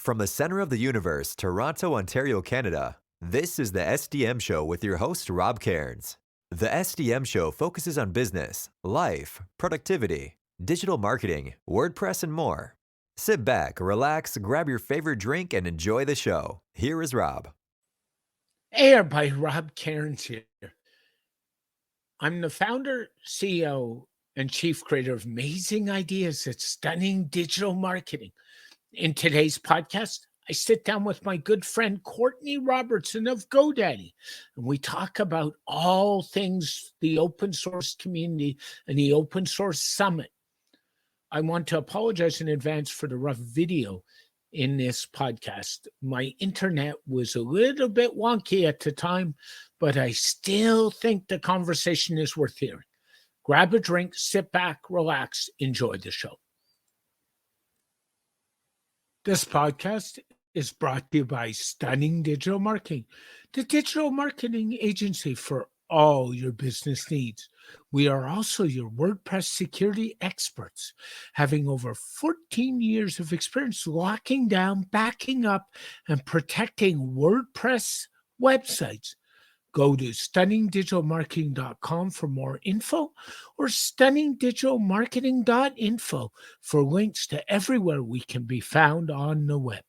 From the center of the universe, Toronto, Ontario, Canada, this is the SDM Show with your host, Rob Cairns. The SDM Show focuses on business, life, productivity, digital marketing, WordPress, and more. Sit back, relax, grab your favorite drink, and enjoy the show. Here is Rob. Hey everybody, Rob Cairns here. I'm the founder, CEO, and chief creator of Amazing Ideas at Stunning Digital Marketing. In today's podcast, I sit down with my good friend Courtney Robertson of GoDaddy, and we talk about all things the open source community and the Open Source Summit. I want to apologize in advance for the rough video in this podcast. My internet was a little bit wonky at the time, but I still think the conversation is worth hearing. Grab a drink, sit back, relax, enjoy the show. This podcast is brought to you by Stunning Digital Marketing, the digital marketing agency for all your business needs. We are also your WordPress security experts, having over 14 years of experience locking down, backing up, and protecting WordPress websites. Go to stunningdigitalmarketing.com for more info, or stunningdigitalmarketing.info for links to everywhere we can be found on the web.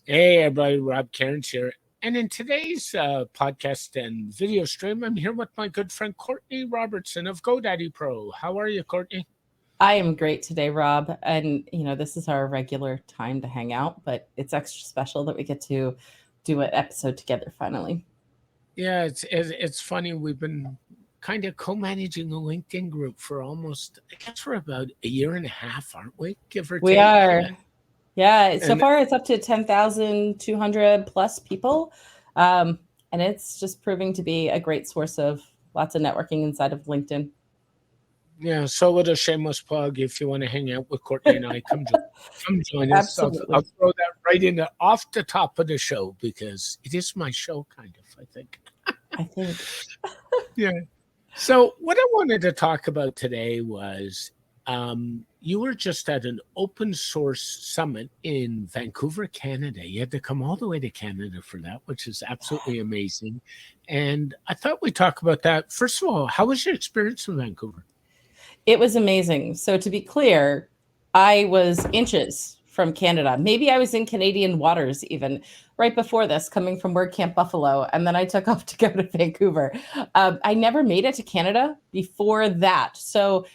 Hey everybody, Rob Cairns here. And in today's podcast and video stream, I'm here with my good friend Courtney Robertson of GoDaddy Pro. How are you, Courtney? I am great today, Rob. And, this is our regular time to hang out, but it's extra special that we get to do an episode together finally. Yeah, it's funny. We've been kind of co-managing a LinkedIn group for almost, I guess for about a year and a half, aren't we? Give or take. We are. Yeah. So far it's up to 10,200 plus people. And it's just proving to be a great source of lots of networking inside of LinkedIn. Yeah. So with a shameless plug, if you want to hang out with Courtney and I, come join us. I'll throw that right in off the top of the show because it is my show, kind of, I think. Yeah. So what I wanted to talk about today was you were just at an open source summit in Vancouver, Canada. You had to come all the way to Canada for that, which is absolutely amazing. And I thought we'd talk about that. First of all, how was your experience in Vancouver? It was amazing. So to be clear, I was inches from Canada. Maybe I was in Canadian waters even right before this, coming from WordCamp Buffalo. And then I took off to go to Vancouver. I never made it to Canada before that. So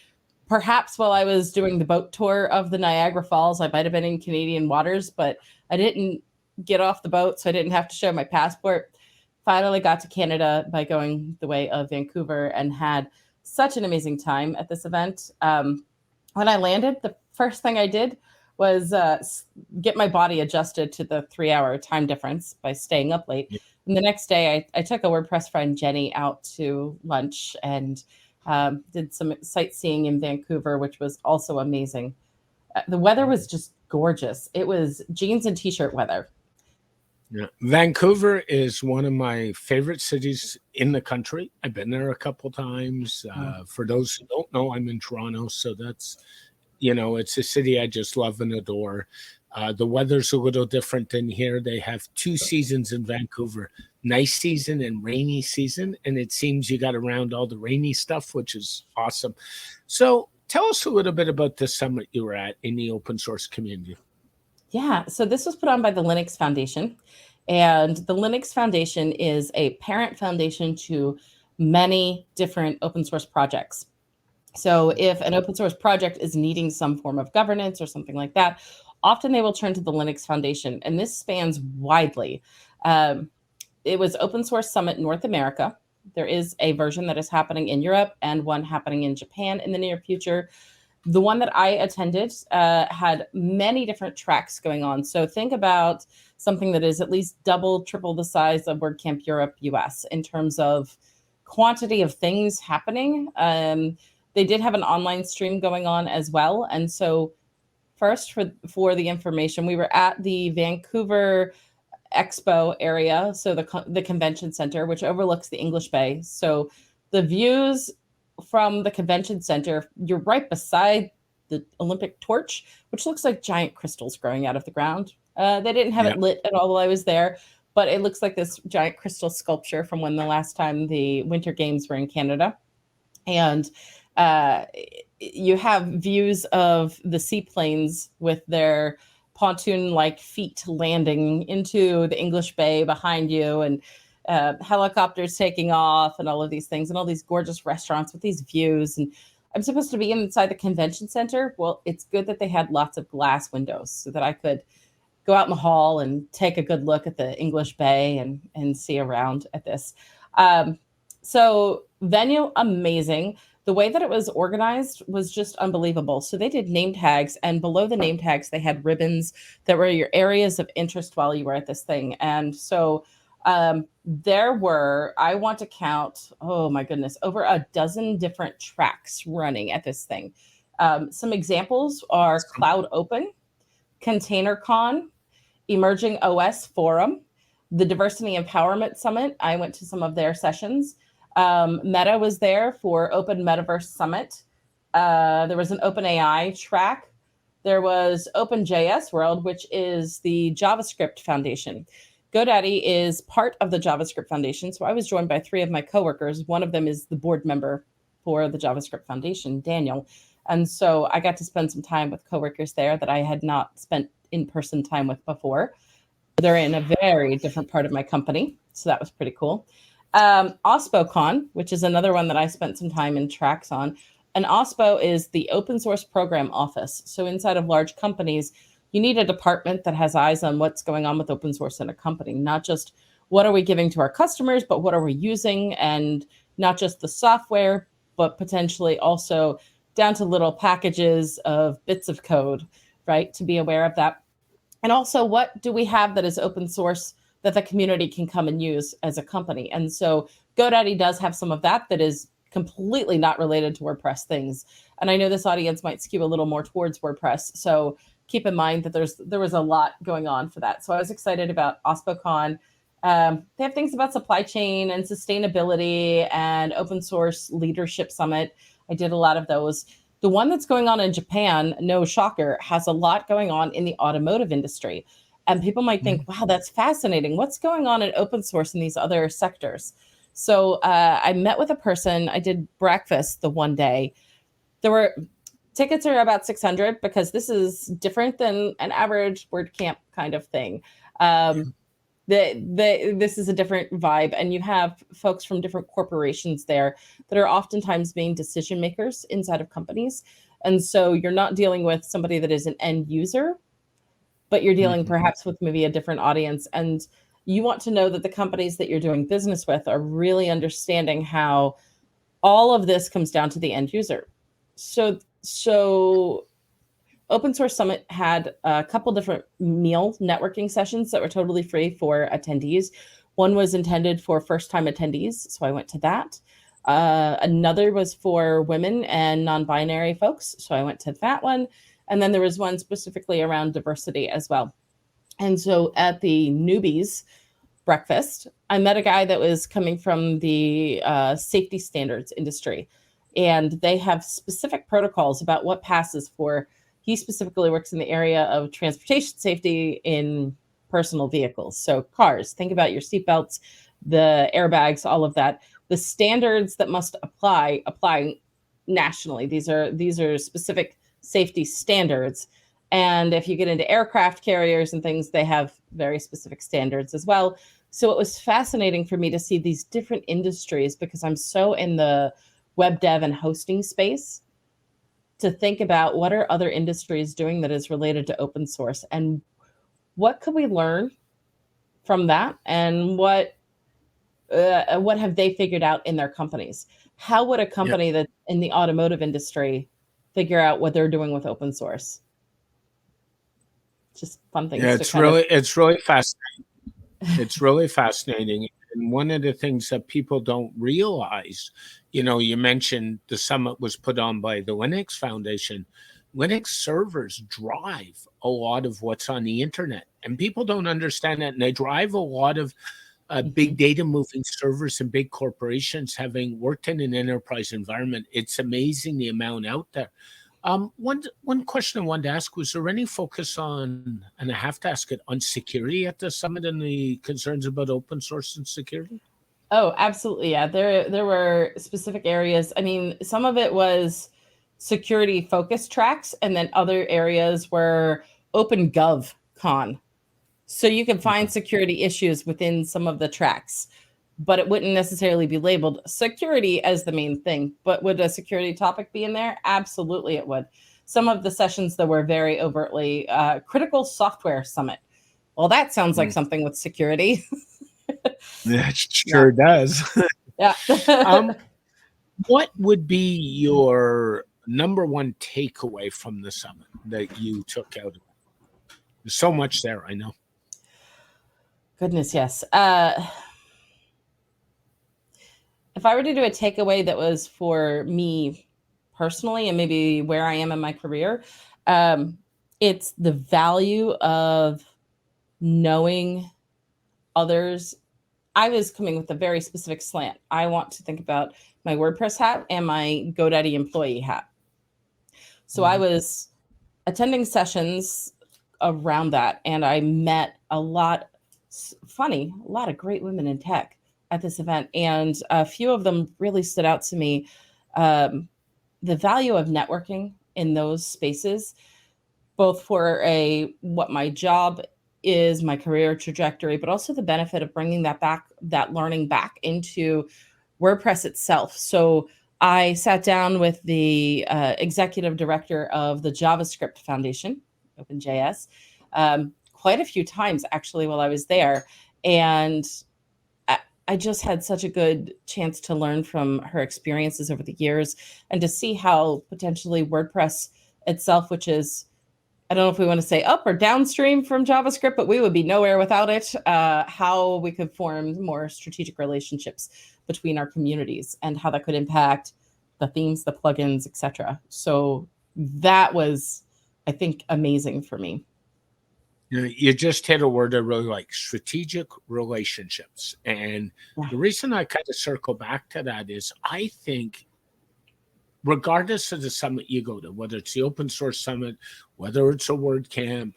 perhaps while I was doing the boat tour of the Niagara Falls, I might have been in Canadian waters, but I didn't get off the boat, so I didn't have to show my passport. Finally got to Canada by going the way of Vancouver and had such an amazing time at this event. When I landed, the first thing I did was get my body adjusted to the 3-hour time difference by staying up late. Yeah. And the next day, I took a WordPress friend, Jenny, out to lunch and did some sightseeing in Vancouver, which was also amazing. The weather was just gorgeous. It was jeans and t-shirt weather. Yeah. Vancouver is one of my favorite cities in the country. I've been there a couple times. For those who don't know, I'm in Toronto. So that's, it's a city I just love and adore. The weather's a little different than here. They have 2 seasons in Vancouver, nice season and rainy season. And it seems you got around all the rainy stuff, which is awesome. So tell us a little bit about the summit you were at in the open source community. Yeah, so this was put on by the Linux Foundation. And the Linux Foundation is a parent foundation to many different open source projects. So if an open source project is needing some form of governance or something like that, often they will turn to the Linux Foundation, and this spans widely. It was Open Source Summit North America. There is a version that is happening in Europe and one happening in Japan in the near future. The one that I attended had many different tracks going on. So think about something that is at least double, triple the size of WordCamp Europe US in terms of quantity of things happening. They did have an online stream going on as well. And so first for the information, we were at the Vancouver Expo area, so the convention center, which overlooks the English Bay. So the views from the convention center, you're right beside the Olympic torch, which looks like giant crystals growing out of the ground. They didn't have it lit at all while I was there, but it looks like this giant crystal sculpture from when the last time the Winter Games were in Canada. And you have views of the seaplanes with their pontoon-like feet landing into the English Bay behind you, and helicopters taking off, and all of these things, and all these gorgeous restaurants with these views. And I'm supposed to be inside the convention center. Well, it's good that they had lots of glass windows so that I could go out in the hall and take a good look at the English Bay and see around at this. So venue, amazing. The way that it was organized was just unbelievable. So they did name tags, and below the name tags, they had ribbons that were your areas of interest while you were at this thing. And so there were, I want to count, oh my goodness, over a dozen different tracks running at this thing. Some examples are Cloud Open, ContainerCon, Emerging OS Forum, the Diversity Empowerment Summit. I went to some of their sessions. Meta was there for Open Metaverse Summit. There was an OpenAI track. There was OpenJS World, which is the JavaScript Foundation. GoDaddy is part of the JavaScript Foundation. So I was joined by 3 of my coworkers. One of them is the board member for the JavaScript Foundation, Daniel. And so I got to spend some time with coworkers there that I had not spent in-person time with before. They're in a very different part of my company. So that was pretty cool. OSPOCon, which is another one that I spent some time in tracks on. And OSPO is the Open Source Program Office. So inside of large companies, you need a department that has eyes on what's going on with open source in a company, not just what are we giving to our customers, but what are we using, and not just the software, but potentially also down to little packages of bits of code, right? To be aware of that. And also, what do we have that is open source that the community can come and use as a company? And so GoDaddy does have some of that is completely not related to WordPress things. And I know this audience might skew a little more towards WordPress. So keep in mind that there was a lot going on for that. So I was excited about OSPOCon. They have things about supply chain and sustainability and open source leadership summit. I did a lot of those. The one that's going on in Japan, no shocker, has a lot going on in the automotive industry. And people might think, wow, that's fascinating. What's going on in open source in these other sectors? So I met with a person. I did breakfast the one day. Tickets are about $600 because this is different than an average WordCamp kind of thing. This is a different vibe, and you have folks from different corporations there that are oftentimes being decision makers inside of companies. And so you're not dealing with somebody that is an end user, but you're dealing perhaps with maybe a different audience. And you want to know that the companies that you're doing business with are really understanding how all of this comes down to the end user. So Open Source Summit had a couple different meal networking sessions that were totally free for attendees. One was intended for first-time attendees, so I went to that. Another was for women and non-binary folks, so I went to that one. And then there was one specifically around diversity as well. And so at the newbies breakfast, I met a guy that was coming from the safety standards industry. And they have specific protocols about what passes for. He specifically works in the area of transportation safety in personal vehicles. So cars, think about your seatbelts, the airbags, all of that. The standards that must apply nationally. These are specific safety standards. And if you get into aircraft carriers and things, they have very specific standards as well. So it was fascinating for me to see these different industries, because I'm so in the web dev and hosting space, to think about what are other industries doing that is related to open source, and what could we learn from that, and what have they figured out in their companies? How would a company that in the automotive industry figure out what they're doing with open source. Just fun things. Yeah, it's really fascinating. It's really fascinating. And one of the things that people don't realize, you mentioned the summit was put on by the Linux Foundation. Linux servers drive a lot of what's on the internet, and people don't understand that. And they drive a lot of big data moving servers and big corporations. Having worked in an enterprise environment, it's amazing the amount out there. One question I wanted to ask, was there any focus on, and I have to ask it, on security at the summit and the concerns about open source and security? Oh, absolutely. Yeah. There were specific areas. I mean, some of it was security focused tracks, and then other areas were open gov con. So you can find security issues within some of the tracks, but it wouldn't necessarily be labeled security as the main thing. But would a security topic be in there? Absolutely, it would. Some of the sessions that were very overtly critical software summit. Well, that sounds like something with security. That sure does. Yeah. What would be your number one takeaway from the summit that you took out of it? There's so much there, I know. Goodness, yes. If I were to do a takeaway that was for me personally and maybe where I am in my career, it's the value of knowing others. I was coming with a very specific slant. I want to think about my WordPress hat and my GoDaddy employee hat. So I was attending sessions around that, and I met a lot of great women in tech at this event, and a few of them really stood out to me. The value of networking in those spaces, both for what my job is, my career trajectory, but also the benefit of bringing that learning back into WordPress itself. So I sat down with the executive director of the JavaScript Foundation, OpenJS, quite a few times actually while I was there. And I just had such a good chance to learn from her experiences over the years and to see how potentially WordPress itself, which is, I don't know if we want to say up or downstream from JavaScript, but we would be nowhere without it, how we could form more strategic relationships between our communities and how that could impact the themes, the plugins, etc. So that was, I think, amazing for me. You just hit a word I really like: strategic relationships. And the reason I kind of circle back to that is I think regardless of the summit you go to, whether it's the open source summit, whether it's a WordCamp,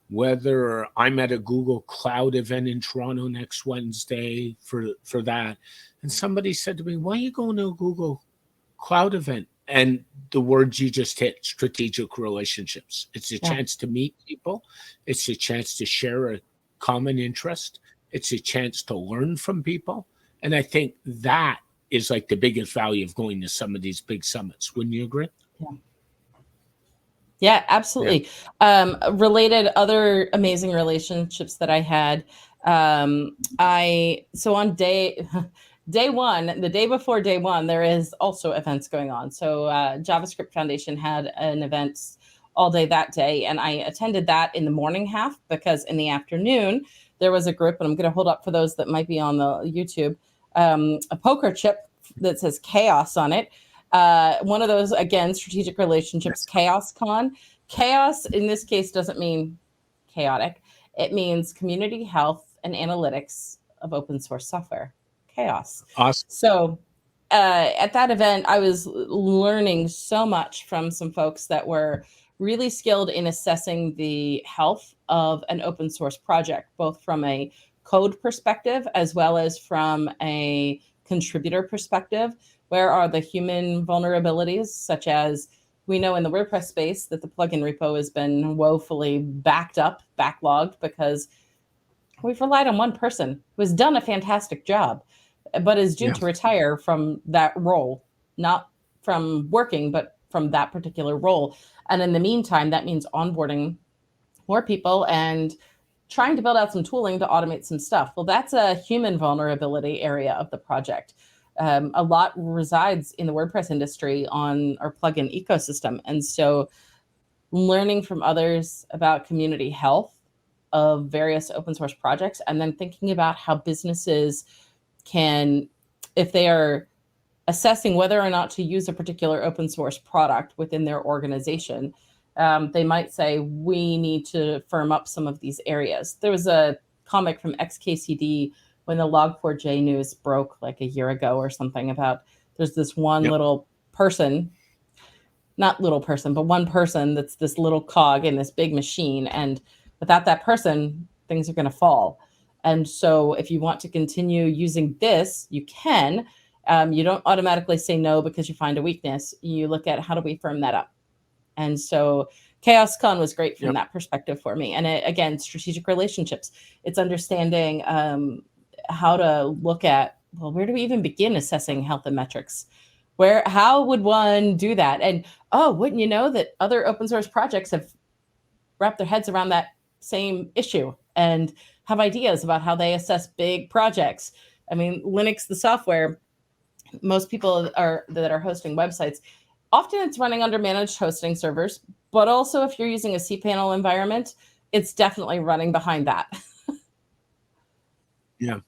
whether I'm at a Google Cloud event in Toronto next Wednesday for that, and somebody said to me, why are you going to a Google Cloud event? And the words you just hit, strategic relationships. It's a chance to meet people. It's a chance to share a common interest. It's a chance to learn from people. And I think that is like the biggest value of going to some of these big summits. Wouldn't you agree? Yeah, absolutely. Related other amazing relationships that I had. So on day one, the day before day one, there is also events going on. So JavaScript Foundation had an event all day that day, and I attended that in the morning half because in the afternoon there was a group, and I'm going to hold up for those that might be on the YouTube, a poker chip that says chaos on it. One of those, again, strategic relationships, Chaos Con. Chaos in this case doesn't mean chaotic. It means community health and analytics of open source software. Chaos. Awesome. So at that event, I was learning so much from some folks that were really skilled in assessing the health of an open source project, both from a code perspective as well as from a contributor perspective. Where are the human vulnerabilities, such as we know in the WordPress space that the plugin repo has been woefully backlogged because we've relied on one person who has done a fantastic job, but is due to retire from that role, not from working, but from that particular role. And in the meantime, that means onboarding more people and trying to build out some tooling to automate some stuff. Well, that's a human vulnerability area of the project. A lot resides in the WordPress industry on our plugin ecosystem. And so learning from others about community health of various open source projects, and then thinking about how businesses can, if they are assessing whether or not to use a particular open source product within their organization, they might say, we need to firm up some of these areas. There was a comic from XKCD when the Log4j news broke like a year ago or something about there's this one little person, not little person, but one person that's this little cog in this big machine. And without that person, things are going to fall. And so if you want to continue using this, you can. You don't automatically say no because you find a weakness. You look at how do we firm that up? And so ChaosCon was great from that perspective for me. And again, strategic relationships. It's understanding how to look at, well, where do we even begin assessing health and metrics? How would one do that? And wouldn't you know that other open source projects have wrapped their heads around that same issue and have ideas about how they assess big projects. I mean, Linux, the software, most people that are hosting websites, often it's running under managed hosting servers, but also if you're using a cPanel environment, it's definitely running behind that. Yeah.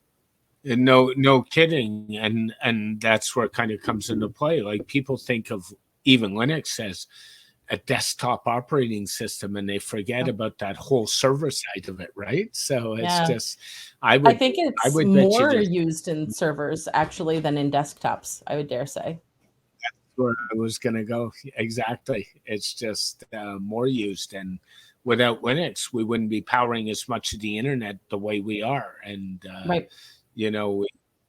And no kidding. And that's where it kind of comes into play. Like people think of even Linux as a desktop operating system, and they forget about that whole server side of it, right? So it's just, I think it's more used in servers actually than in desktops, I would dare say. That's where I was going to go. Exactly. It's just more used. And without Linux, we wouldn't be powering as much of the internet the way we are. And, you know,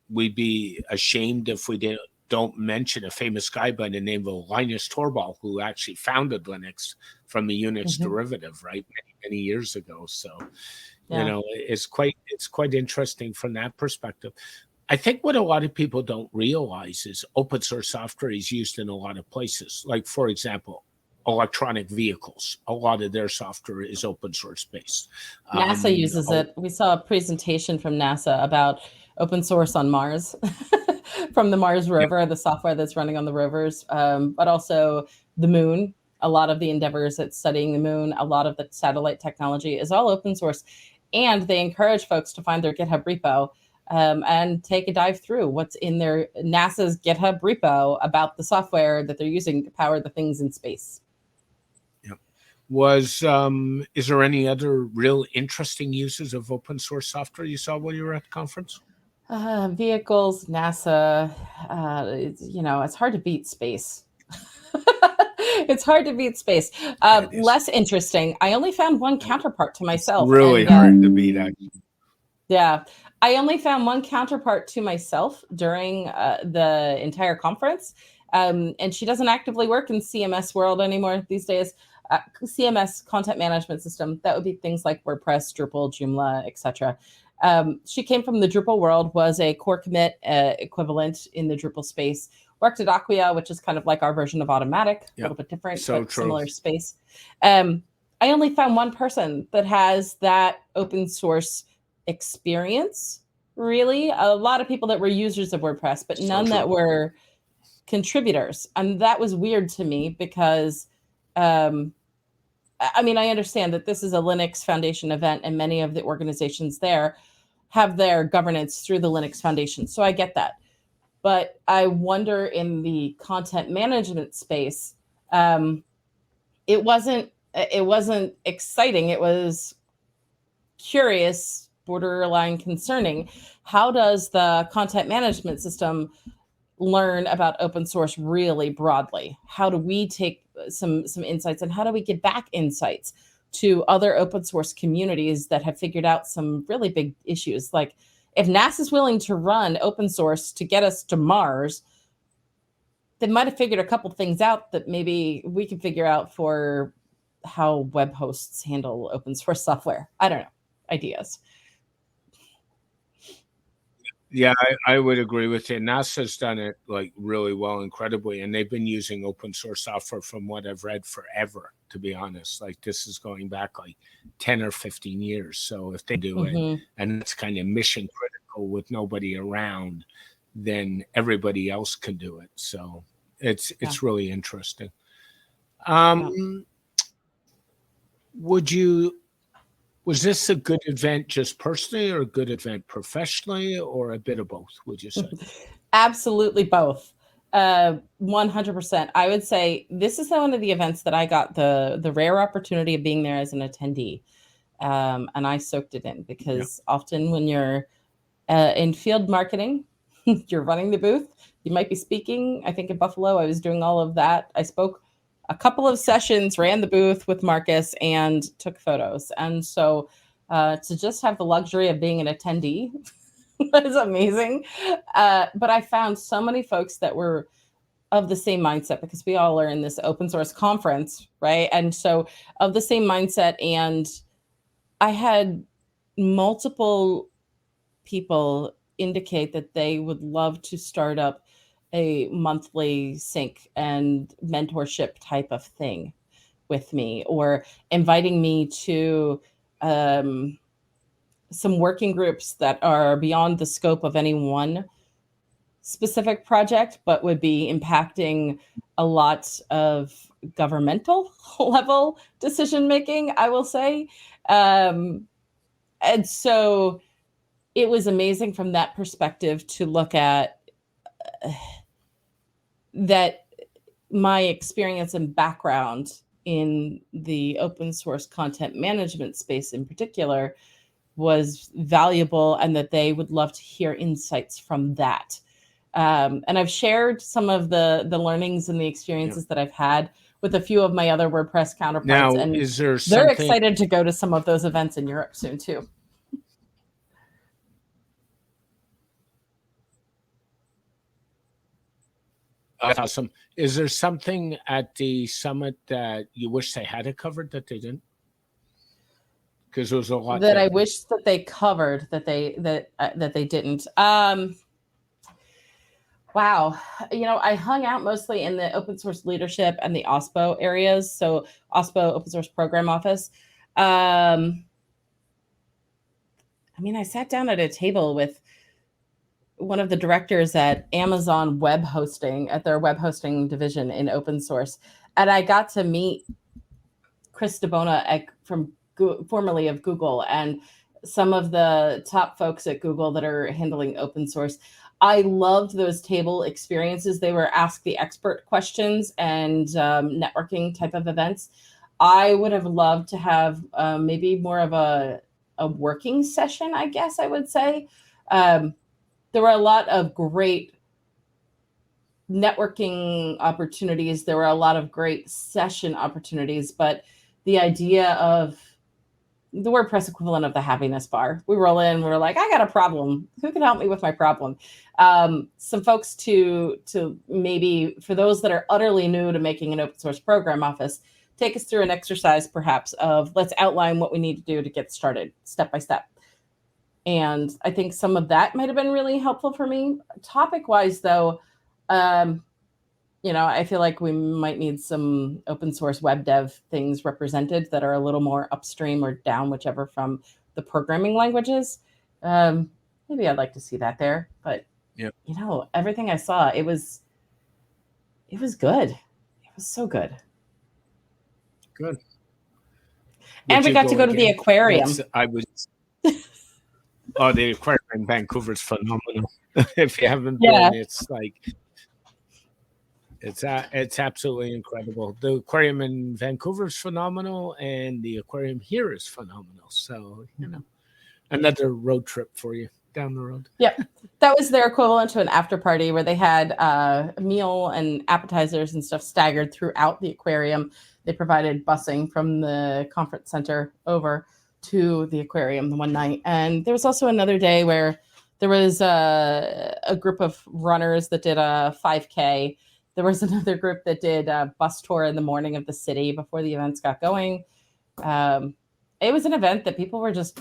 we'd be ashamed if we don't mention a famous guy by the name of Linus Torvald, who actually founded Linux from a Unix derivative, right, many years ago. So, you know, it's quite interesting from that perspective. I think what a lot of people don't realize is open source software is used in a lot of places. Like, for example, electronic vehicles. A lot of their software is open source based. NASA uses it. We saw a presentation from NASA about open source on Mars. From the Mars rover, the software that's running on the rovers, but also the moon. A lot of the endeavors at studying the moon, a lot of the satellite technology is all open source. And they encourage folks to find their GitHub repo and take a dive through what's in their NASA's GitHub repo about the software that they're using to power the things in space. Is there any other real interesting uses of open source software you saw when you were at the conference? Vehicles, NASA, it's hard to beat space. It's hard to beat space. Less interesting. I only found one counterpart to myself. It's really hard to beat, actually. Yeah. I only found one counterpart to myself during the entire conference. And she doesn't actively work in CMS world anymore these days. CMS, content management system, that would be things like WordPress, Drupal, Joomla, etc. She came from the Drupal world, was a core commit equivalent in the Drupal space, worked at Acquia, which is kind of like our version of Automatic, a little bit different, but similar space. I only found one person that has that open source experience, really. A lot of people that were users of WordPress, but none that were contributors. And that was weird to me because I mean, I understand that this is a Linux Foundation event and many of the organizations there have their governance through the Linux Foundation. So I get that. But I wonder in the content management space, it wasn't exciting. It was curious, borderline concerning. How does the content management system learn about open source really broadly? How do we take some insights, and how do we get back insights to other open source communities that have figured out some really big issues? Like, if NASA's willing to run open source to get us to Mars, they might have figured a couple things out that maybe we can figure out for how web hosts handle open source software. I don't know. Ideas. Yeah, I would agree with you. NASA's done it like really well, incredibly, and they've been using open source software from what I've read forever, to be honest. Like, this is going back like 10 or 15 years. So if they do it, and it's kind of mission critical with nobody around, then everybody else can do it. So it's really interesting. Was this a good event just personally, or a good event professionally, or a bit of both, would you say? Absolutely both. 100%. I would say this is one of the events that I got the rare opportunity of being there as an attendee. And I soaked it in, because often when you're in field marketing, you're running the booth, you might be speaking. I think in Buffalo, I was doing all of that. I spoke a couple of sessions, ran the booth with Marcus, and took photos. And so to just have the luxury of being an attendee was amazing. But I found so many folks that were of the same mindset, because we all are in this open source conference, right? And so of the same mindset. And I had multiple people indicate that they would love to start up a monthly sync and mentorship type of thing with me, or inviting me to some working groups that are beyond the scope of any one specific project, but would be impacting a lot of governmental level decision making, I will say. And so it was amazing from that perspective to look at that my experience and background in the open source content management space in particular was valuable, and that they would love to hear insights from that. And I've shared some of the learnings and the experiences that I've had with a few of my other WordPress counterparts. Now, and is there they're excited to go to some of those events in Europe soon too. That's awesome. Is there something at the summit that you wish they had covered that they didn't? Because there was a lot that I wish that they covered that they didn't. Wow. I hung out mostly in the open source leadership and the OSPO areas. So OSPO, Open Source Program Office. I sat down at a table with one of the directors at Amazon Web Hosting, at their web hosting division in open source. And I got to meet Chris DeBona formerly of Google, and some of the top folks at Google that are handling open source. I loved those table experiences. They were ask the expert questions and networking type of events. I would have loved to have maybe more of a working session, I guess I would say. There were a lot of great networking opportunities. There were a lot of great session opportunities, but the idea of the WordPress equivalent of the happiness bar. We roll in, we're like, I got a problem. Who can help me with my problem? Some folks to maybe, for those that are utterly new to making an open source program office, take us through an exercise perhaps of let's outline what we need to do to get started step by step. And I think some of that might have been really helpful for me. Topic-wise, though, I feel like we might need some open source web dev things represented that are a little more upstream or down, whichever, from the programming languages. Maybe I'd like to see that there. But, everything I saw, it was good. It was so good. Good. And we got to go to the aquarium. The aquarium in Vancouver is phenomenal. If you haven't been, it's like it's absolutely incredible. The aquarium in Vancouver is phenomenal, and the aquarium here is phenomenal. So another road trip for you down the road. Yep, that was their equivalent to an after party where they had a meal and appetizers and stuff staggered throughout the aquarium. They provided busing from the conference center over to the aquarium the one night. And there was also another day where there was a group of runners that did a 5K. There was another group that did a bus tour in the morning of the city before the events got going. It was an event that people were just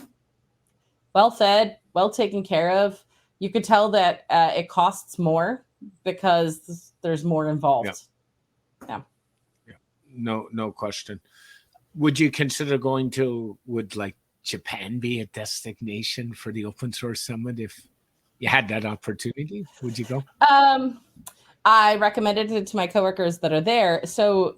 well fed, well taken care of. You could tell that it costs more because there's more involved. Yeah. No question. Would you consider would like Japan be a destination for the Open Source Summit if you had that opportunity, would you go? I recommended it to my coworkers that are there. So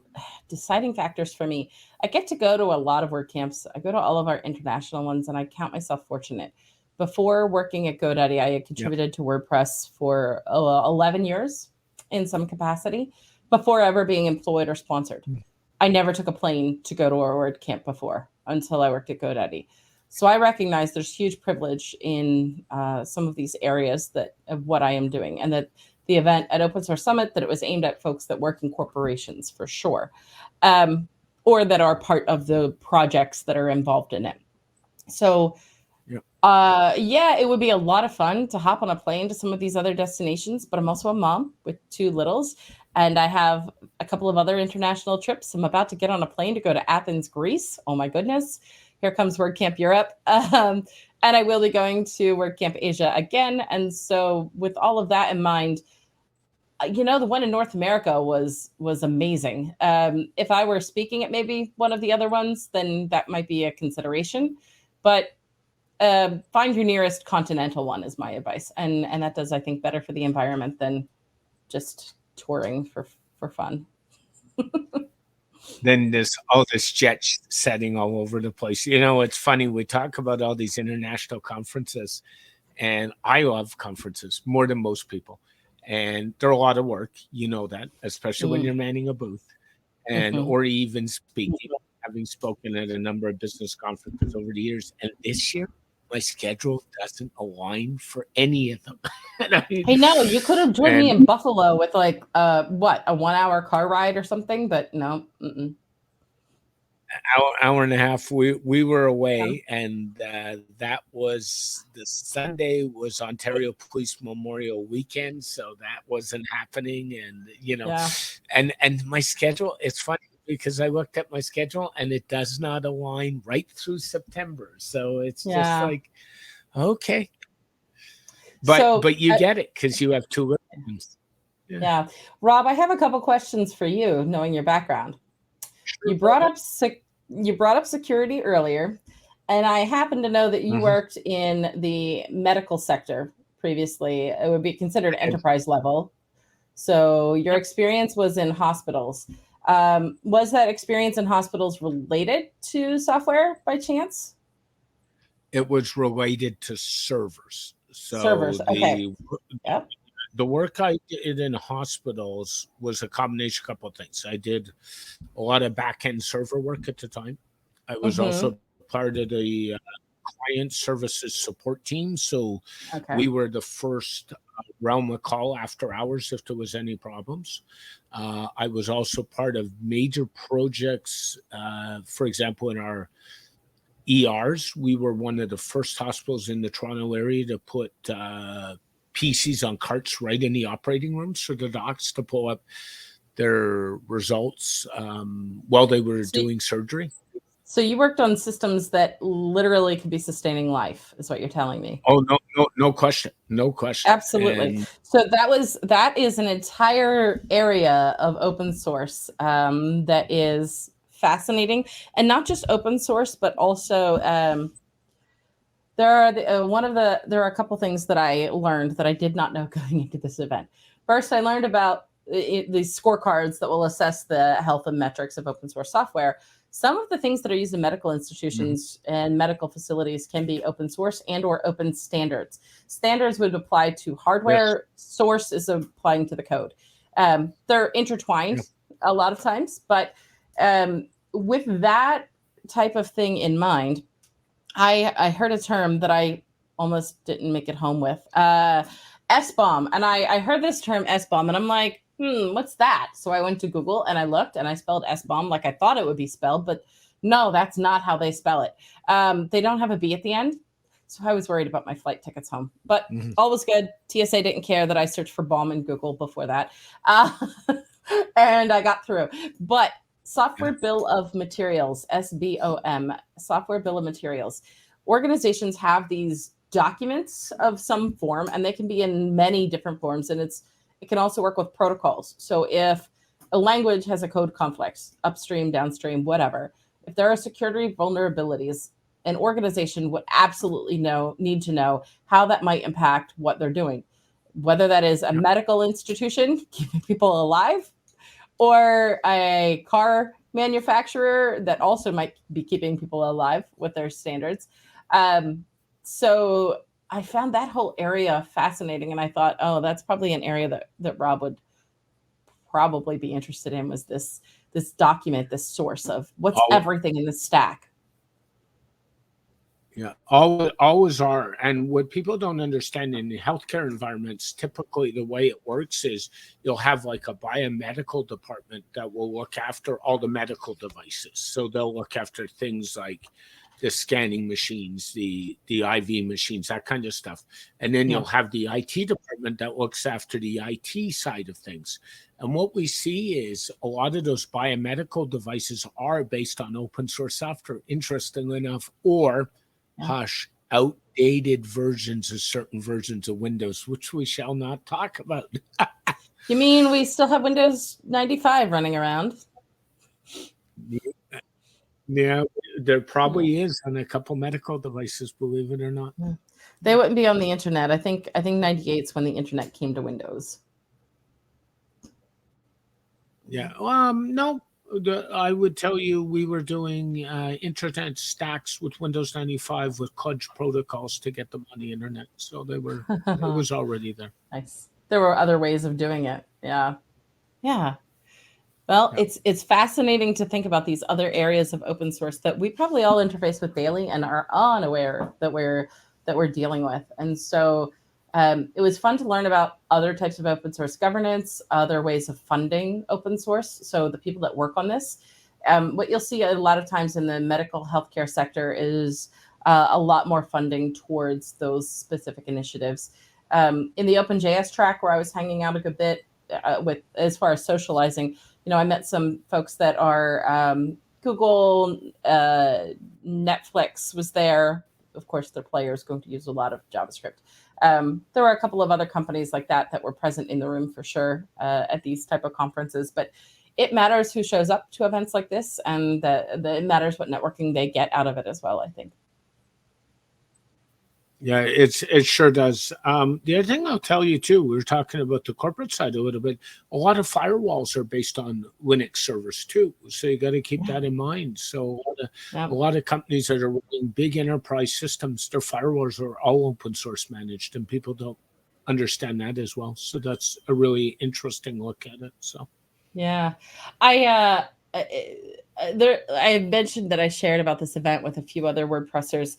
deciding factors for me, I get to go to a lot of WordCamps. I go to all of our international ones, and I count myself fortunate. Before working at GoDaddy, I had contributed to WordPress for 11 years in some capacity before ever being employed or sponsored. I never took a plane to go to a WordCamp before until I worked at GoDaddy. So I recognize there's huge privilege in some of these areas of what I am doing, and that the event at Open Source Summit, that it was aimed at folks that work in corporations for sure, or that are part of the projects that are involved in it. So it would be a lot of fun to hop on a plane to some of these other destinations, but I'm also a mom with 2 littles, and I have a couple of other international trips. I'm about to get on a plane to go to Athens, Greece. Oh my goodness. Here comes WordCamp Europe. And I will be going to WordCamp Asia again. And so with all of that in mind, the one in North America was amazing. If I were speaking at maybe one of the other ones, then that might be a consideration. But find your nearest continental one is my advice. And that does, I think, better for the environment than just touring for fun. Then there's all this jet setting all over the place. It's funny. We talk about all these international conferences, and I love conferences more than most people. And they're a lot of work, that, especially when you're manning a booth and or even speaking, having spoken at a number of business conferences over the years. And this year, my schedule doesn't align for any of them. I know, you could have joined me in Buffalo with like a 1-hour car ride or something, but no. Hour and a half. We were away, and that was the Sunday was Ontario Police Memorial Weekend, so that wasn't happening. And and my schedule. It's funny because I looked at my schedule and it does not align right through September. So it's just like, okay, but you get it because you have 2 little ones. Yeah, Rob, I have a couple questions for you, knowing your background. You brought up security earlier, and I happen to know that you worked in the medical sector previously. It would be considered enterprise level. So your experience was in hospitals. Was that experience in hospitals related to software by chance? It was related to servers. So servers. Okay. The work I did in hospitals was a combination of a couple of things. I did a lot of back-end server work at the time. I was also part of the client services support team. So we were the first round the call after hours if there was any problems. I was also part of major projects. For example, in our ERs, we were one of the first hospitals in the Toronto area to put PCs on carts right in the operating rooms for the docs to pull up their results while they were doing surgery. So you worked on systems that literally could be sustaining life, is what you're telling me. Oh, no question. No question. Absolutely. So that is an entire area of open source that is fascinating, and not just open source, but also there are a couple things that I learned that I did not know going into this event. First, I learned about these scorecards that will assess the health and metrics of open source software. Some of the things that are used in medical institutions and medical facilities can be open source and or open standards. Standards would apply to hardware. Source is applying to the code. They're intertwined a lot of times, but with that type of thing in mind, I heard a term that I almost didn't make it home with, SBOM. And I heard this term SBOM, and I'm like, what's that? So I went to Google and I looked, and I spelled SBOM like I thought it would be spelled, but no, that's not how they spell it. They don't have a B at the end. So I was worried about my flight tickets home, but all was good. TSA didn't care that I searched for bomb in Google before that. And I got through. But Software Bill of Materials, SBOM, Software Bill of Materials. Organizations have these documents of some form, and they can be in many different forms, and it can also work with protocols. So if a language has a code conflict, upstream, downstream, whatever, if there are security vulnerabilities, an organization would absolutely need to know how that might impact what they're doing, whether that is a medical institution keeping people alive, or a car manufacturer that also might be keeping people alive with their standards. So I found that whole area fascinating, and I thought, oh, that's probably an area that Rob would probably be interested in, was this document, this source of what's everything in the stack. Yeah, always are. And what people don't understand in the healthcare environments, typically the way it works is you'll have like a biomedical department that will look after all the medical devices. So they'll look after things like the scanning machines, the IV machines, that kind of stuff. And then you'll have the IT department that looks after the IT side of things. And what we see is a lot of those biomedical devices are based on open source software, interestingly enough, or outdated versions of certain versions of Windows, which we shall not talk about. You mean we still have Windows 95 running around? Yeah, there probably is on a couple medical devices, believe it or not. They wouldn't be on the internet. I think 98 is when the internet came to Windows. Yeah. No, I would tell you we were doing internet stacks with Windows 95 with Cudge protocols to get them on the internet. So they were, it was already there. Nice. There were other ways of doing it. Yeah. Yeah. Well, it's fascinating to think about these other areas of open source that we probably all interface with daily and are unaware that we're dealing with. And so it was fun to learn about other types of open source governance, other ways of funding open source. So the people that work on this, what you'll see a lot of times in the medical healthcare sector is a lot more funding towards those specific initiatives. In the OpenJS track where I was hanging out a good bit with, as far as socializing, I met some folks that are Google, Netflix was there. Of course, their player is going to use a lot of JavaScript. There were a couple of other companies like that were present in the room for sure at these type of conferences. But it matters who shows up to events like this, and it matters what networking they get out of it as well, I think. Yeah, it sure does. The other thing I'll tell you too, we were talking about the corporate side a little bit. A lot of firewalls are based on Linux servers too, so you got to keep that in mind. So a lot of companies that are running big enterprise systems, their firewalls are all open source managed, and people don't understand that as well. So that's a really interesting look at it. So yeah, I mentioned that I shared about this event with a few other WordPressers.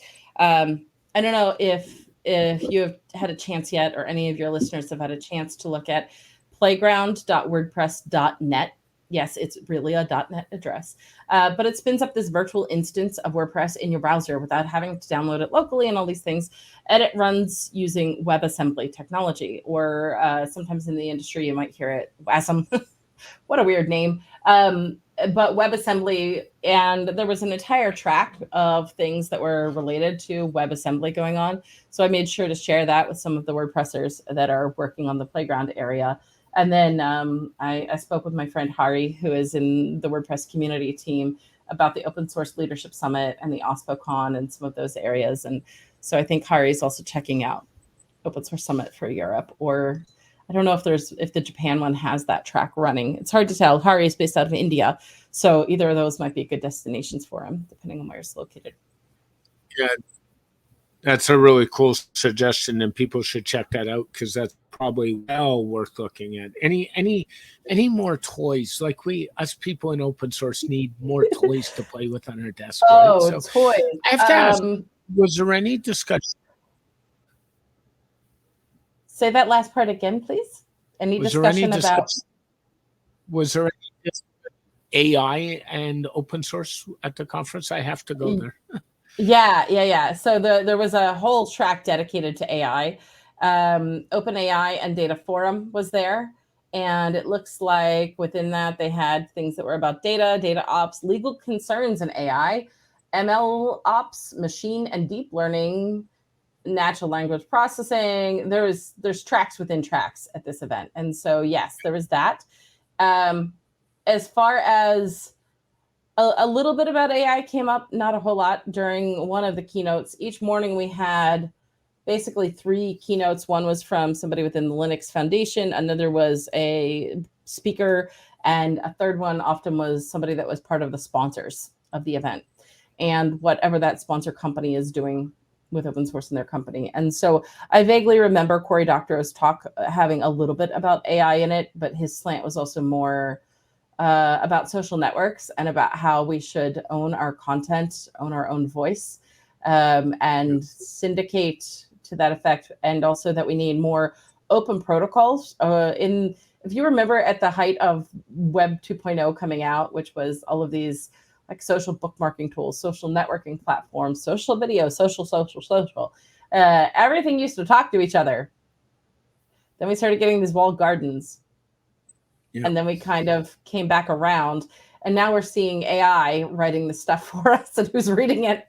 I don't know if you have had a chance yet, or any of your listeners have had a chance to look at playground.wordpress.net. Yes, it's really a .net address, but it spins up this virtual instance of WordPress in your browser without having to download it locally and all these things. And it runs using WebAssembly technology, or sometimes in the industry you might hear it WASM. What a weird name. But WebAssembly, and there was an entire track of things that were related to WebAssembly going on. So I made sure to share that with some of the WordPressers that are working on the playground area. And then I spoke with my friend Hari, who is in the WordPress community team, about the Open Source Leadership Summit and the OSPOCon and some of those areas. And so I think Hari is also checking out Open Source Summit for Europe, or I don't know if the Japan one has that track running. It's hard to tell. Hari is based out of India, so either of those might be good destinations for him, depending on where it's located. Yeah, that's a really cool suggestion, and people should check that out, because that's probably well worth looking at. Any more toys? Like us people in open source need more toys to play with on our desk. Oh, right? toys! I have to ask, was there any discussion? Say that last part again, please. Any discussion about? Was there any AI and open source at the conference? I have to go there. Yeah. So there was a whole track dedicated to AI. OpenAI and Data Forum was there. And it looks like within that, they had things that were about data ops, legal concerns in AI, ML ops, machine and deep learning, natural language processing. There's tracks within tracks at this event. And so, yes, there was that. As far as A little bit about AI came up, not a whole lot, during one of the keynotes. Each morning we had basically 3 keynotes. One was from somebody within the Linux Foundation, another was a speaker, and a third one often was somebody that was part of the sponsors of the event and whatever that sponsor company is doing with open source in their company. And so I vaguely remember Cory Doctorow's talk having a little bit about AI in it, but his slant was also more about social networks and about how we should own our content, own our own voice, and syndicate to that effect. And also that we need more open protocols. If you remember at the height of Web 2.0 coming out, which was all of these like social bookmarking tools, social networking platforms, social video, social. Everything used to talk to each other. Then we started getting these walled gardens. Yeah. And then we kind of came back around. And now we're seeing AI writing the stuff for us and who's reading it.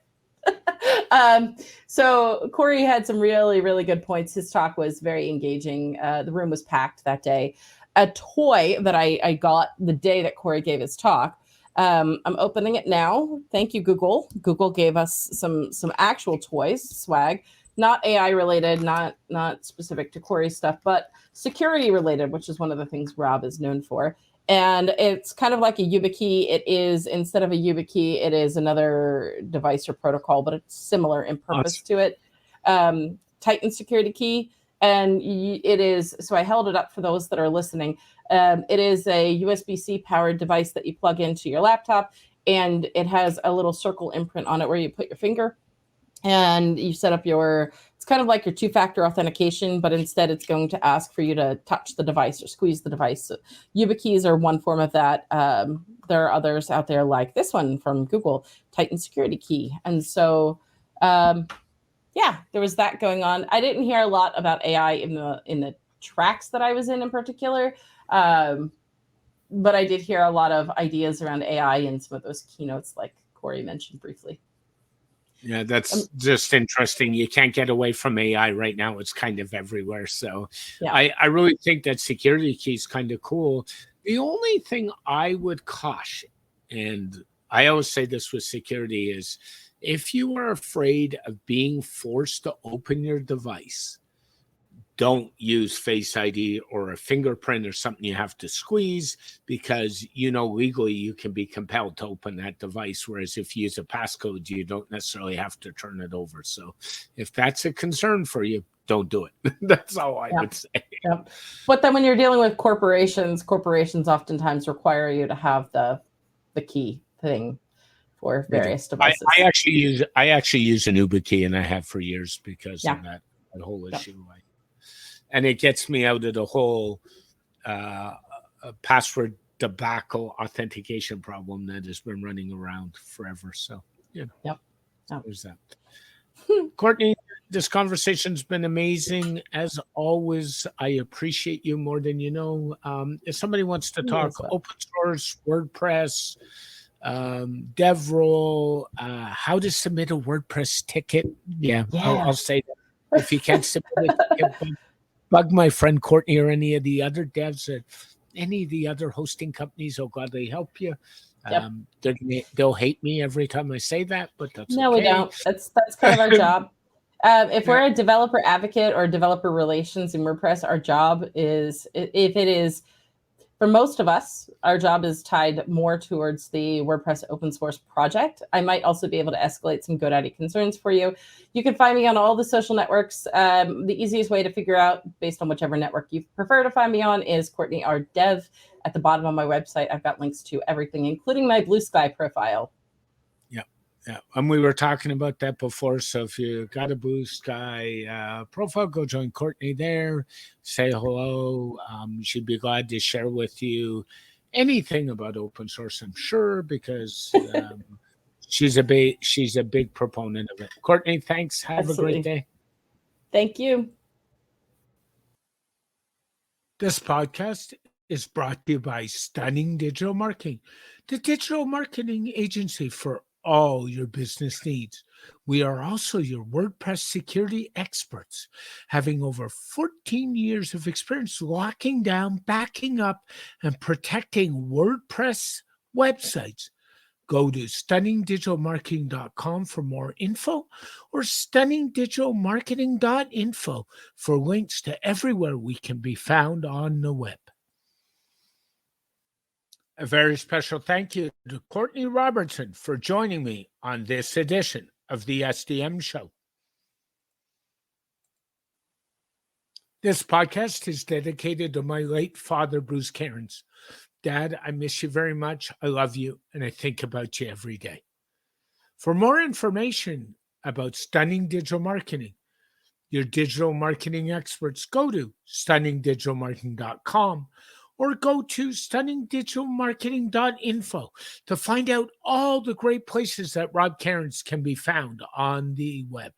So Cory had some really, really good points. His talk was very engaging. The room was packed that day. A toy that I got the day that Cory gave his talk, I'm opening it now. Thank you, Google. Google gave us some actual toys, swag, not AI related, not specific to Cory stuff, but security related, which is one of the things Rob is known for. And it's kind of like a YubiKey. It is, instead of a YubiKey, it is another device or protocol, but it's similar in purpose to it. Titan security key. And it is, so I held it up for those that are listening. It is a USB-C powered device that you plug into your laptop, and it has a little circle imprint on it where you put your finger and you set up it's kind of like your 2-factor authentication, but instead it's going to ask for you to touch the device or squeeze the device. So YubiKeys are one form of that. There are others out there like this one from Google, Titan Security Key. And so, yeah, there was that going on. I didn't hear a lot about AI in the tracks that I was in particular, but I did hear a lot of ideas around AI in some of those keynotes, like Cory mentioned briefly. Yeah, that's just interesting. You can't get away from AI right now. It's kind of everywhere. So yeah. I really think that security key is kind of cool. The only thing I would caution, and I always say this with security, is if you are afraid of being forced to open your device, don't use Face ID or a fingerprint or something you have to squeeze, because legally you can be compelled to open that device, whereas if you use a passcode, you don't necessarily have to turn it over. So if that's a concern for you, don't do it. That's all I would say. Yep. But then when you're dealing with corporations oftentimes require you to have the key thing for various devices. I actually use an YubiKey, and I have for years because of that whole issue. And it gets me out of the whole password debacle authentication problem that has been running around forever. So, there's that. Courtney, this conversation's been amazing. As always, I appreciate you more than you know. If somebody wants to talk open source, WordPress, DevRel, how to submit a WordPress ticket. I'll say that. If you can't submit a ticket, bug my friend Courtney or any of the other devs at any of the other hosting companies. I'll gladly help you. They'll hate me every time I say that, but that's okay. We don't. That's kind of our job. If we're a developer advocate or developer relations in WordPress, our job is, if it is, for most of us, our job is tied more towards the WordPress open source project. I might also be able to escalate some GoDaddy concerns for you. You can find me on all the social networks. The easiest way to figure out, based on whichever network you prefer to find me on, is Courtney R. Dev. At the bottom of my website, I've got links to everything, including my Blue Sky profile. Yeah, and we were talking about that before. So if you got a Blue Sky profile, go join Courtney there. Say hello. She'd be glad to share with you anything about open source, I'm sure, because she's a big proponent of it. Courtney, thanks. Have a great day. Thank you. This podcast is brought to you by Stunning Digital Marketing, the digital marketing agency for all your business needs. We are also your WordPress security experts, having over 14 years of experience locking down, backing up, and protecting WordPress websites. Go to stunningdigitalmarketing.com for more info, or stunningdigitalmarketing.info for links to everywhere we can be found on the web. A very special thank you to Courtney Robertson for joining me on this edition of the SDM Show. This podcast is dedicated to my late father, Bruce Cairns. Dad, I miss you very much. I love you, and I think about you every day. For more information about Stunning Digital Marketing, your digital marketing experts, go to stunningdigitalmarketing.com or go to stunningdigitalmarketing.info to find out all the great places that Rob Cairns can be found on the web.